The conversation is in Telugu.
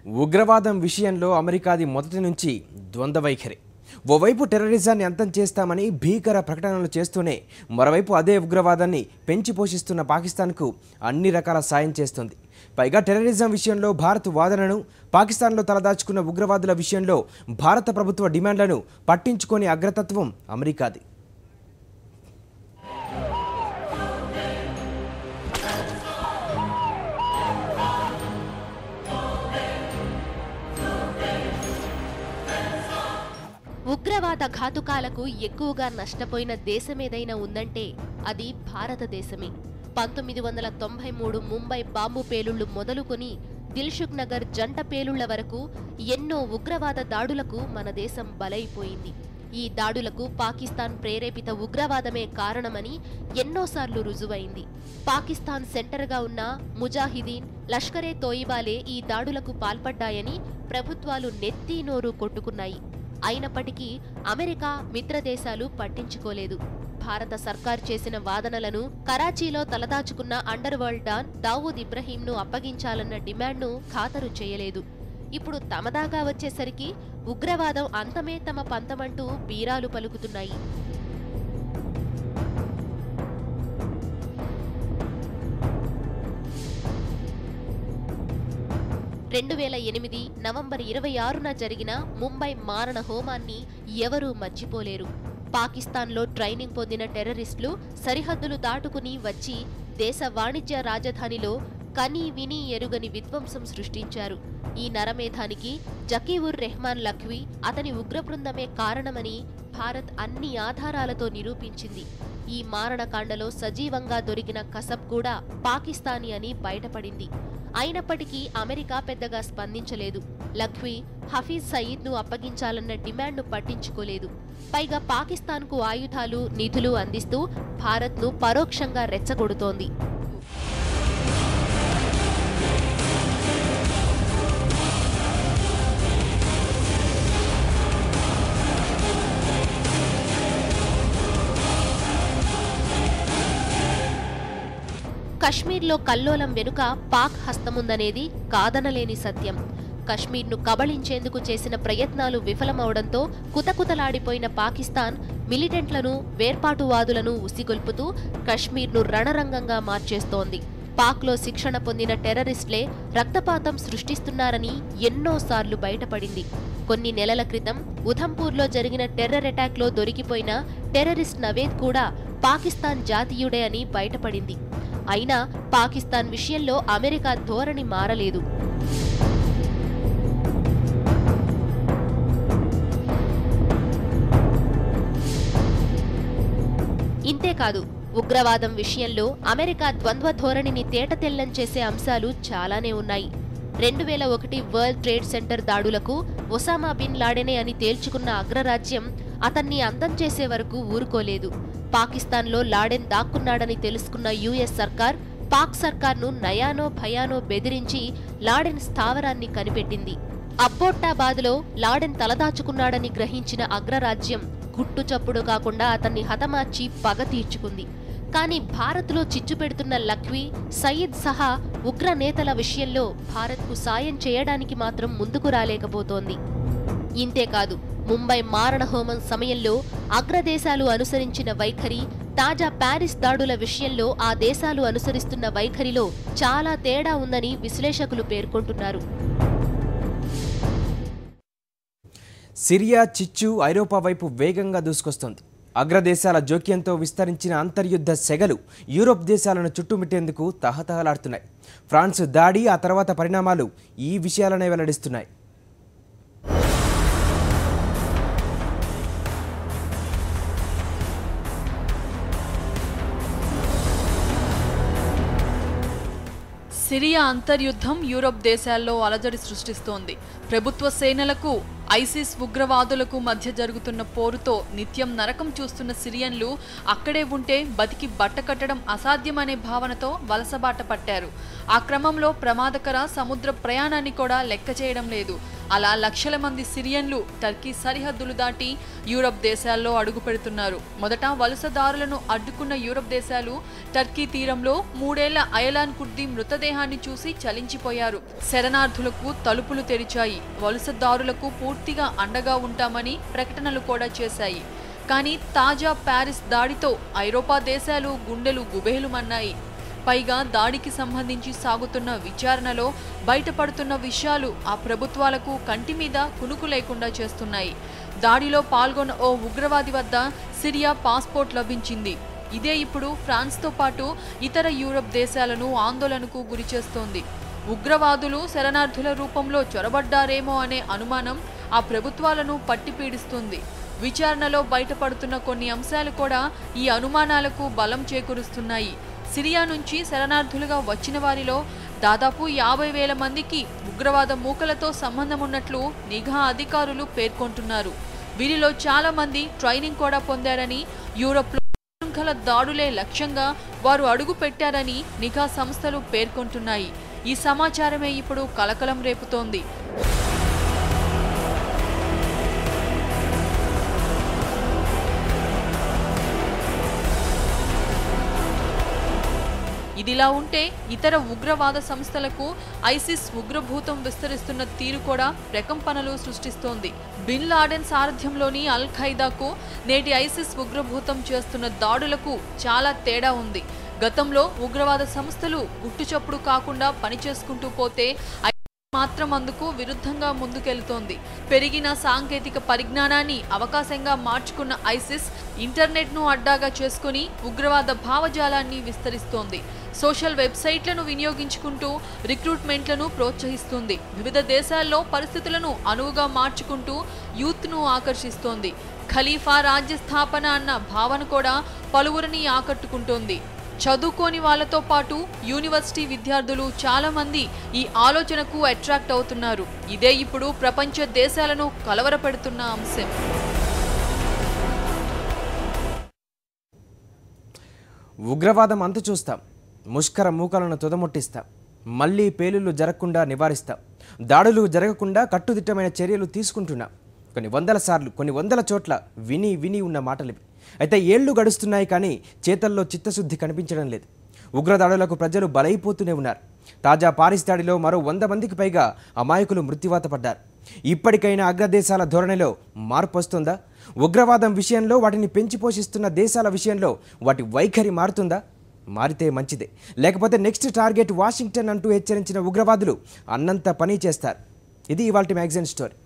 ఉగ్రవాదం విషయంలో అమెరికాది మొదటి నుంచి ద్వంద్వ వైఖరి. ఓవైపు టెర్రరిజాన్ని అంతం చేస్తామని భీకర ప్రకటనలు చేస్తూనే మరోవైపు అదే ఉగ్రవాదాన్ని పెంచి పోషిస్తున్న పాకిస్తాన్కు అన్ని రకాల సాయం చేస్తుంది. పైగా టెర్రరిజం విషయంలో భారత్ వాదనను, పాకిస్తాన్లో తలదాచుకున్న ఉగ్రవాదుల విషయంలో భారత ప్రభుత్వ డిమాండ్లను పట్టించుకోని అగ్రతత్వం అమెరికాది. ఉగ్రవాద ఘాతుకాలకు ఎక్కువగా నష్టపోయిన దేశమేదైనా ఉందంటే అది భారతదేశమే. 1993 ముంబై బాంబు పేలుళ్లు మొదలుకొని దిల్సుఖ్ నగర్ జంట పేలుళ్ల వరకు ఎన్నో ఉగ్రవాద దాడులకు మన దేశం బలైపోయింది. ఈ దాడులకు పాకిస్తాన్ ప్రేరేపిత ఉగ్రవాదమే కారణమని ఎన్నోసార్లు రుజువైంది. పాకిస్తాన్ సెంటర్గా ఉన్న ముజాహిదీన్, లష్కరే తోయిబాలే ఈ దాడులకు పాల్పడ్డాయని ప్రభుత్వాలు నెత్తి నోరు కొట్టుకున్నాయి. అయినప్పటికీ అమెరికా, మిత్రదేశాలు పట్టించుకోలేదు. భారత సర్కార్ చేసిన వాదనలను, కరాచీలో తలదాచుకున్న అండర్ వరల్డ్ డాన్ దావూద్ ఇబ్రహీంను అప్పగించాలన్న డిమాండ్ను ఖాతరు చేయలేదు. ఇప్పుడు తమదాగా వచ్చేసరికి ఉగ్రవాదం అంతమే తమ పంతమంటూ బీరాలు పలుకుతున్నాయి. 2008 నవంబర్ 26న జరిగిన ముంబై మారణ హోమాన్ని ఎవరూ మర్చిపోలేరు. పాకిస్తాన్లో ట్రైనింగ్ పొందిన టెర్రరిస్టులు సరిహద్దులు దాటుకుని వచ్చి దేశ వాణిజ్య రాజధానిలో కనీ విని ఎరుగని విధ్వంసం సృష్టించారు. ఈ నరమేధానికి జకీవుర్ రెహమాన్ లఖ్వీ, అతని ఉగ్రబృందమే కారణమని భారత్ అన్ని ఆధారాలతో నిరూపించింది. ఈ మారణకాండలో సజీవంగా దొరికిన కసబ్ కూడా పాకిస్తానీ అని బయటపడింది. అయినప్పటికీ అమెరికా పెద్దగా స్పందించలేదు. లఖ్వీ, హఫీజ్ సయీద్ను అప్పగించాలన్న డిమాండ్ను పట్టించుకోలేదు. పైగా పాకిస్తాన్కు ఆయుధాలు, నిధులు అందిస్తూ భారత్ను పరోక్షంగా రెచ్చగొడుతోంది. కశ్మీర్లో కల్లోలం వెనుక పాక్ హస్తముందనేది కాదనలేని సత్యం. కశ్మీర్ను కబళించేందుకు చేసిన ప్రయత్నాలు విఫలమవడంతో కుతకుతలాడిపోయిన పాకిస్తాన్ మిలిటెంట్లను, వేర్పాటువాదులను ఉసిగొల్పుతూ కశ్మీర్ను రణరంగంగా మార్చేస్తోంది. పాక్లో శిక్షణ పొందిన టెర్రరిస్టులే రక్తపాతం సృష్టిస్తున్నారని ఎన్నోసార్లు బయటపడింది. కొన్ని నెలల క్రితం ఉధంపూర్లో జరిగిన టెర్రర్ అటాక్లో దొరికిపోయిన టెర్రరిస్ట్ నవేద్ కూడా పాకిస్తాన్ జాతీయుడే అని బయటపడింది. అయినా పాకిస్తాన్ విషయంలో అమెరికా ధోరణి మారలేదు. ఇంతేకాదు, ఉగ్రవాదం విషయంలో అమెరికా ద్వంద్వ ధోరణిని తేటతెల్లం చేసే అంశాలు చాలానే ఉన్నాయి. 2001 వరల్డ్ ట్రేడ్ సెంటర్ దాడులకు ఒసామా బిన్ లాడెనే అని తేల్చుకున్న అగ్రరాజ్యం అతన్ని అంతం చేసే వరకు ఊరుకోలేదు. పాకిస్తాన్లో లాడెన్ దాక్కున్నాడని తెలుసుకున్న యుఎస్ సర్కార్ పాక్ సర్కార్ను నయానో భయానో బెదిరించి లాడెన్ స్థావరాన్ని కనిపెట్టింది. అబ్బోట్టాబాద్లో లాడెన్ తలదాచుకున్నాడని గ్రహించిన అగ్రరాజ్యం గుట్టుచప్పుడు కాకుండా అతన్ని హతమార్చి పగ తీర్చుకుంది. కానీ భారత్లో చిచ్చు పెడుతున్న లఖ్వీ, సయీద్ సహా ఉగ్ర నేతల విషయంలో భారత్కు సాయం చేయడానికి మాత్రం ముందుకు రాలేకపోతోంది. ఇంతేకాదు, ముంబై మారణహోమం సమయంలో అగ్రదేశాలు అనుసరించిన వైఖరి, తాజా ప్యారిస్ దాడుల విషయంలో ఆ దేశాలు అనుసరిస్తున్న వైఖరిలో చాలా తేడా ఉందని విశ్లేషకులు పేర్కొంటున్నారు. సిరియా చిచ్చు ఐరోపా వైపు వేగంగా దూసుకొస్తోంది. అగ్రదేశాల జోక్యంతో విస్తరించిన అంతర్యుద్ధ సెగలు యూరోప్ దేశాలను చుట్టుముట్టేందుకు తహతహలాడుతున్నాయి. ఫ్రాన్స్ దాడి, ఆ తర్వాత పరిణామాలు ఈ విషయాలనే వెల్లడిస్తున్నాయి. సిరియా అంతర్యుద్ధం యూరోప్ దేశాల్లో అలజడి సృష్టిస్తోంది. ప్రభుత్వ సేనలకు, ఐసిస్ ఉగ్రవాదులకు మధ్య జరుగుతున్న పోరుతో నిత్యం నరకం చూస్తున్న సిరియన్లు అక్కడే ఉంటే బతికి బట్టకట్టడం అసాధ్యమనే భావనతో వలసబాట పట్టారు. ఆ క్రమంలో ప్రమాదకర సముద్ర ప్రయాణాన్ని కూడా లెక్క చేయడం లేదు. అలా లక్షల మంది సిరియన్లు టర్కీ సరిహద్దులు దాటి యూరప్ దేశాల్లో అడుగు పెడుతున్నారు. మొదట వలసదారులను అడ్డుకున్న యూరప్ దేశాలు టర్కీ తీరంలో 3 ఏళ్ల అయలాన్ కుర్దీ మృతదేహాన్ని చూసి చలించిపోయారు. శరణార్థులకు తలుపులు తెరిచాయి. వలసదారులకు పూర్తిగా అండగా ఉంటామని ప్రకటనలు కూడా చేశాయి. కానీ తాజా ప్యారిస్ దాడితో ఐరోపా దేశాలు గుండెలు గుబేలుమన్నాయి. పైగా దాడికి సంబంధించి సాగుతున్న విచారణలో బయటపడుతున్న విషయాలు ఆ ప్రభుత్వాలకు కంటి మీద కునుకు లేకుండా చేస్తున్నాయి. దాడిలో పాల్గొన్న ఓ ఉగ్రవాది వద్ద సిరియా పాస్పోర్ట్ లభించింది. ఇదే ఇప్పుడు ఫ్రాన్స్తో పాటు ఇతర యూరప్ దేశాలను ఆందోళనకు గురిచేస్తోంది. ఉగ్రవాదులు శరణార్థుల రూపంలో చొరబడ్డారేమో అనే అనుమానం ఆ ప్రభుత్వాలను పట్టిపీడిస్తుంది. విచారణలో బయటపడుతున్న కొన్ని అంశాలు కూడా ఈ అనుమానాలకు బలం చేకూరుస్తున్నాయి. సిరియా నుంచి శరణార్థులుగా వచ్చిన వారిలో దాదాపు 50,000 మందికి ఉగ్రవాద మూకలతో సంబంధం ఉన్నట్లు నిఘా అధికారులు పేర్కొంటున్నారు. వీరిలో చాలా మంది ట్రైనింగ్ కూడా పొందారని, యూరప్లో శృంఖల దాడులే లక్ష్యంగా వారు అడుగు పెట్టారని నిఘా సంస్థలు పేర్కొంటున్నాయి. ఈ సమాచారమే ఇప్పుడు కలకలం రేపుతోంది. ఇదిలా ఉంటే ఇతర ఉగ్రవాద సంస్థలకు ఐసిస్ ఉగ్రభూతం విస్తరిస్తున్న తీరు కూడా ప్రకంపనలు సృష్టిస్తోంది. బిన్ లాడెన్ సారథ్యంలోని అల్ ఖైదాకు నేటి ఐసిస్ ఉగ్రభూతం చేస్తున్న దాడులకు చాలా తేడా ఉంది. గతంలో ఉగ్రవాద సంస్థలు గుట్టుచప్పుడు కాకుండా పనిచేసుకుంటూ పోతే మాత్రం అందుకు విరుద్ధంగా ముందుకెళ్తోంది. పెరిగిన సాంకేతిక పరిజ్ఞానాన్ని అవకాశంగా మార్చుకున్న ఐసిస్ ఇంటర్నెట్ను అడ్డాగా చేసుకుని ఉగ్రవాద భావజాలాన్ని విస్తరిస్తోంది. సోషల్ వెబ్సైట్లను వినియోగించుకుంటూ రిక్రూట్మెంట్లను ప్రోత్సహిస్తుంది. వివిధ దేశాల్లో పరిస్థితులను అనువుగా మార్చుకుంటూ యూత్ను ఆకర్షిస్తోంది. ఖలీఫా రాజ్య స్థాపన అన్న భావన కూడా పలువురిని ఆకట్టుకుంటోంది. చదువుకోని వాళ్లతో పాటు యూనివర్సిటీ విద్యార్థులు చాలా మంది ఈ ఆలోచనకు అట్రాక్ట్ అవుతున్నారు. ఇదే ఇప్పుడు ప్రపంచ దేశాలను కలవరపెడుతున్న అంశం. ఉగ్రవాదం అంతు చూస్తాం, ముష్కర మూకలను తుదముట్టిస్తాం, మళ్లీ పేలుళ్లు జరగకుండా నివారిస్తాం, దాడులు జరగకుండా కట్టుదిట్టమైన చర్యలు తీసుకుంటున్నాం. కొన్ని వందల సార్లు కొన్ని వందల చోట్ల విని ఉన్న మాటలివి. అయితే ఏళ్లు గడుస్తున్నాయి కానీ చేతల్లో చిత్తశుద్ధి కనిపించడం లేదు. ఉగ్రదాడులకు ప్రజలు బలైపోతూనే ఉన్నారు. తాజా పారిస్ దాడిలో మరో 100 మందికి పైగా అమాయకులు మృత్యువాత పడ్డారు. ఇప్పటికైనా అగ్రదేశాల ధోరణిలో మార్పు వస్తుందా? ఉగ్రవాదం విషయంలో వాటిని పెంచి పోషిస్తున్న దేశాల విషయంలో వాటి వైఖరి మారుతుందా? మారితే మంచిదే, లేకపోతే నెక్స్ట్ టార్గెట్ వాషింగ్టన్ అంటూ హెచ్చరించిన ఉగ్రవాదులు అన్నంత పని చేస్తారు. ఇది ఇవాల్టి మ్యాగజైన్ స్టోరీ.